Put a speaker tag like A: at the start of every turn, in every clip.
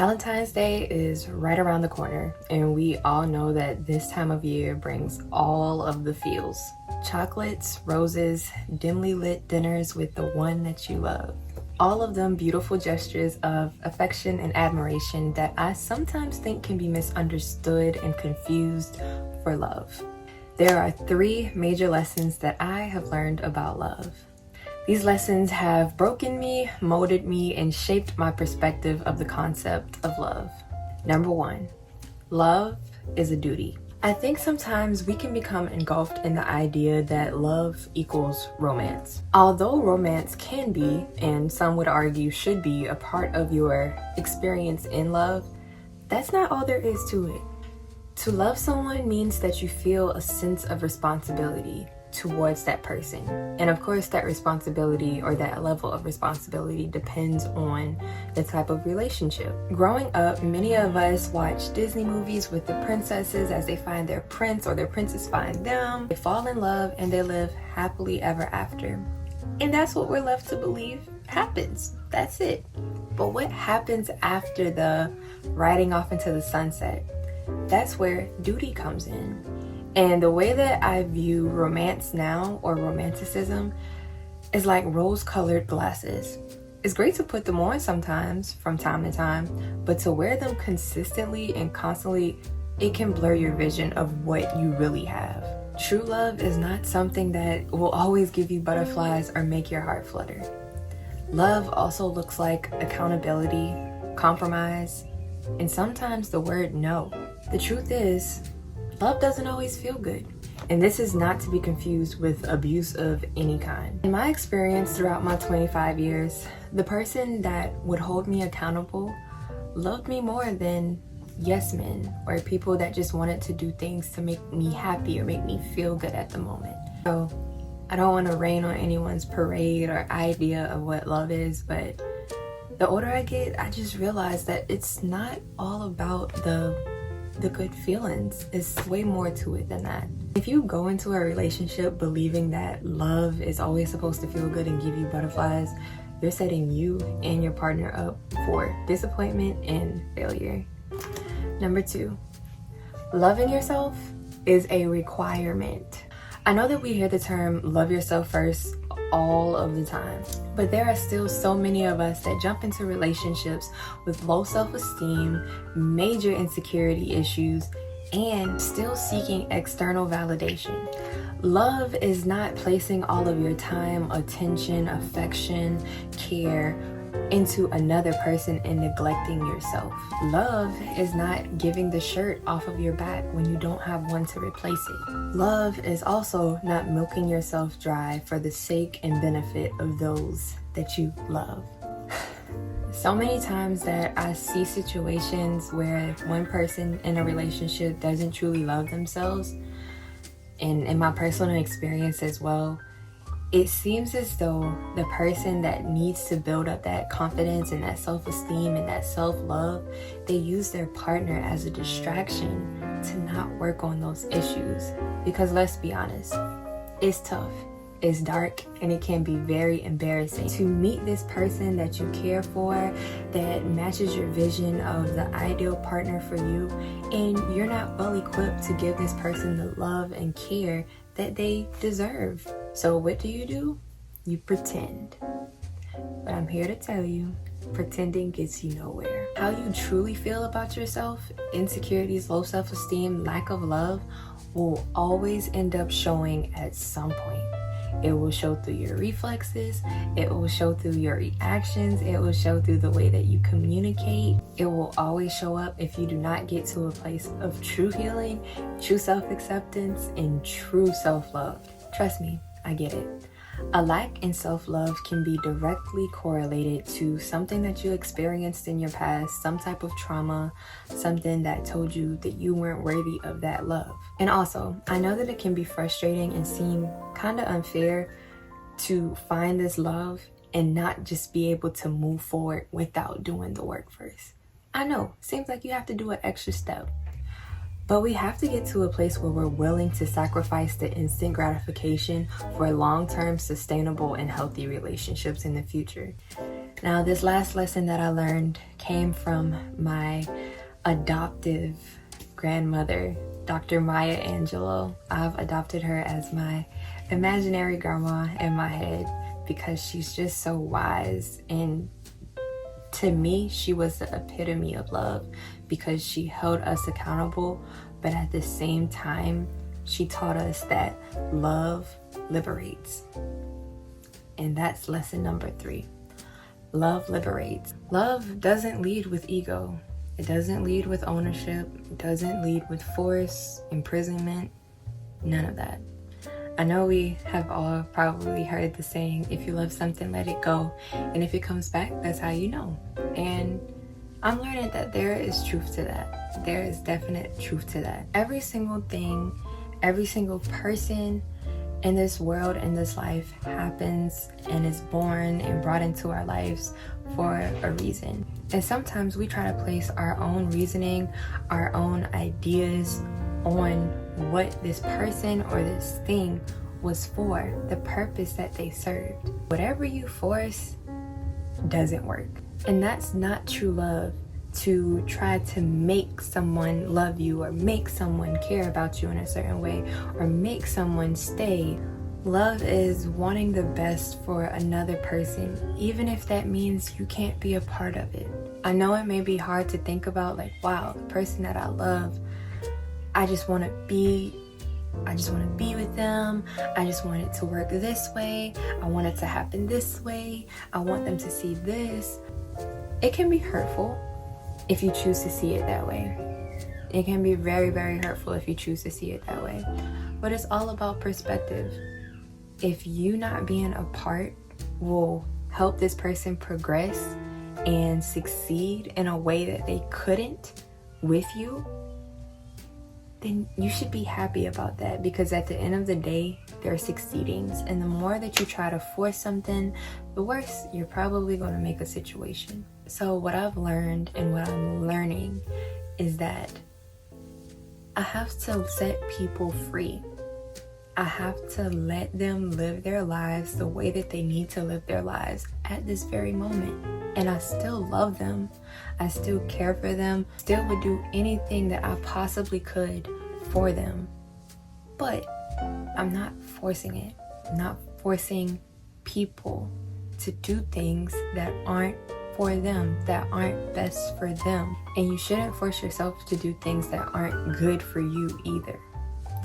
A: Valentine's Day is right around the corner, and we all know that this time of year brings all of the feels. Chocolates, roses, dimly lit dinners with the one that you love. All of them beautiful gestures of affection and admiration that I sometimes think can be misunderstood and confused for love. There are 3 major lessons that I have learned about love. These lessons have broken me, molded me, and shaped my perspective of the concept of love. Number 1, love is a duty. I think sometimes we can become engulfed in the idea that love equals romance. Although romance can be, and some would argue should be, a part of your experience in love, that's not all there is to it. To love someone means that you feel a sense of responsibility towards that person. And of course, that responsibility or that level of responsibility depends on the type of relationship. Growing up, many of us watch Disney movies with the princesses as they find their prince or their princess find them. They fall in love and they live happily ever after. And that's what we're left to believe happens. That's it. But what happens after the riding off into the sunset? That's where duty comes in. And the way that I view romance now, or romanticism, is like rose-colored glasses. It's great to put them on sometimes, from time to time, but to wear them consistently and constantly, it can blur your vision of what you really have. True love is not something that will always give you butterflies or make your heart flutter. Love also looks like accountability, compromise, and sometimes the word no. The truth is, love doesn't always feel good. And this is not to be confused with abuse of any kind. In my experience throughout my 25 years, the person that would hold me accountable loved me more than yes men or people that just wanted to do things to make me happy or make me feel good at the moment. So I don't want to rain on anyone's parade or idea of what love is, but the older I get, I just realize that it's not all about the good feelings. It's way more to it than that. If you go into a relationship believing that love is always supposed to feel good and give you butterflies, you're setting you and your partner up for disappointment and failure. Number 2, loving yourself is a requirement. I know that we hear the term love yourself first all of the time, but there are still so many of us that jump into relationships with low self-esteem, major insecurity issues, and still seeking external validation. Love is not placing all of your time, attention, affection, care into another person and neglecting yourself. Love is not giving the shirt off of your back when you don't have one to replace it. Love is also not milking yourself dry for the sake and benefit of those that you love. So many times that I see situations where one person in a relationship doesn't truly love themselves, and in my personal experience as well, it seems as though the person that needs to build up that confidence and that self-esteem and that self-love, they use their partner as a distraction to not work on those issues. Because let's be honest, it's tough, it's dark, and it can be very embarrassing to meet this person that you care for, that matches your vision of the ideal partner for you, and you're not well equipped to give this person the love and care that they deserve. So what do? You pretend. But I'm here to tell you, pretending gets you nowhere. How you truly feel about yourself, insecurities, low self-esteem, lack of love, will always end up showing at some point. It will show through your reflexes, it will show through your reactions, it will show through the way that you communicate. It will always show up if you do not get to a place of true healing, true self-acceptance, and true self-love. Trust me, I get it. A lack in self-love can be directly correlated to something that you experienced in your past, some type of trauma, something that told you that you weren't worthy of that love. And also, I know that it can be frustrating and seem kind of unfair to find this love and not just be able to move forward without doing the work first. I know, seems like you have to do an extra step. But we have to get to a place where we're willing to sacrifice the instant gratification for long-term, sustainable, and healthy relationships in the future. Now, this last lesson that I learned came from my adoptive grandmother, Dr. Maya Angelou. I've adopted her as my imaginary grandma in my head because she's just so wise, and to me, she was the epitome of love because she held us accountable, but at the same time, she taught us that love liberates. And that's lesson number 3. Love liberates. Love doesn't lead with ego. It doesn't lead with ownership. It doesn't lead with force, imprisonment, none of that. I know we have all probably heard the saying, if you love something, let it go. And if it comes back, that's how you know. And I'm learning that there is truth to that. There is definite truth to that. Every single thing, every single person in this world, in this life, happens and is born and brought into our lives for a reason. And sometimes we try to place our own reasoning, our own ideas on what this person or this thing was for, the purpose that they served. Whatever you force doesn't work. And that's not true love, to try to make someone love you or make someone care about you in a certain way or make someone stay. Love is wanting the best for another person, even if that means you can't be a part of it. I know it may be hard to think about, like, wow, the person that I love, I just want to be with them. I just want it to work this way. I want it to happen this way. I want them to see this. It can be hurtful if you choose to see it that way. It can be very, very hurtful if you choose to see it that way. But it's all about perspective. If you not being a part will help this person progress and succeed in a way that they couldn't with you, then you should be happy about that, because at the end of the day, they're succeeding. And the more that you try to force something, the worse you're probably going to make a situation. So what I've learned and what I'm learning is that I have to set people free. I have to let them live their lives the way that they need to live their lives at this very moment. And I still love them. I still care for them. Still would do anything that I possibly could for them. But I'm not forcing it. I'm not forcing people to do things that aren't for them, that aren't best for them. And you shouldn't force yourself to do things that aren't good for you either,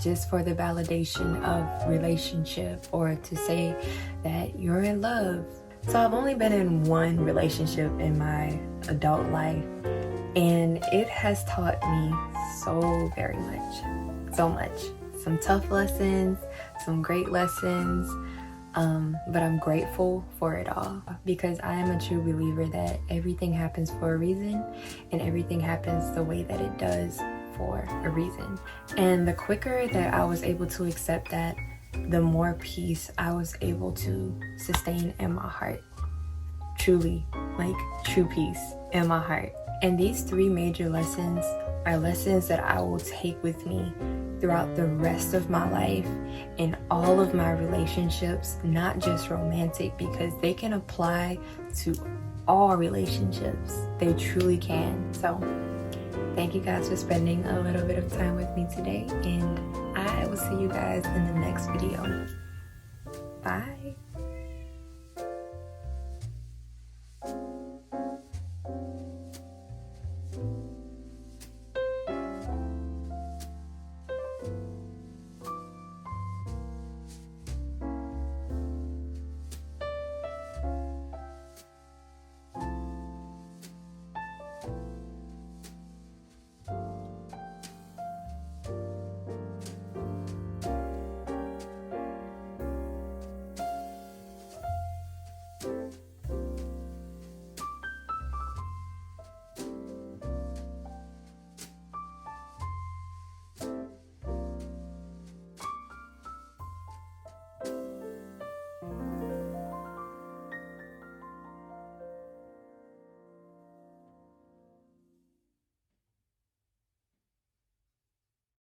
A: just for the validation of relationship or to say that you're in love. So I've only been in one relationship in my adult life, and it has taught me so very much, so much. Some tough lessons, some great lessons, but I'm grateful for it all, because I am a true believer that everything happens for a reason, and everything happens the way that it does for a reason. And the quicker that I was able to accept that, the more peace I was able to sustain in my heart. Truly, like true peace in my heart. And these 3 major lessons are lessons that I will take with me throughout the rest of my life in all of my relationships, not just romantic, because they can apply to all relationships. They truly can. So thank you guys for spending a little bit of time with me today, and I will see you guys in the next video. Bye.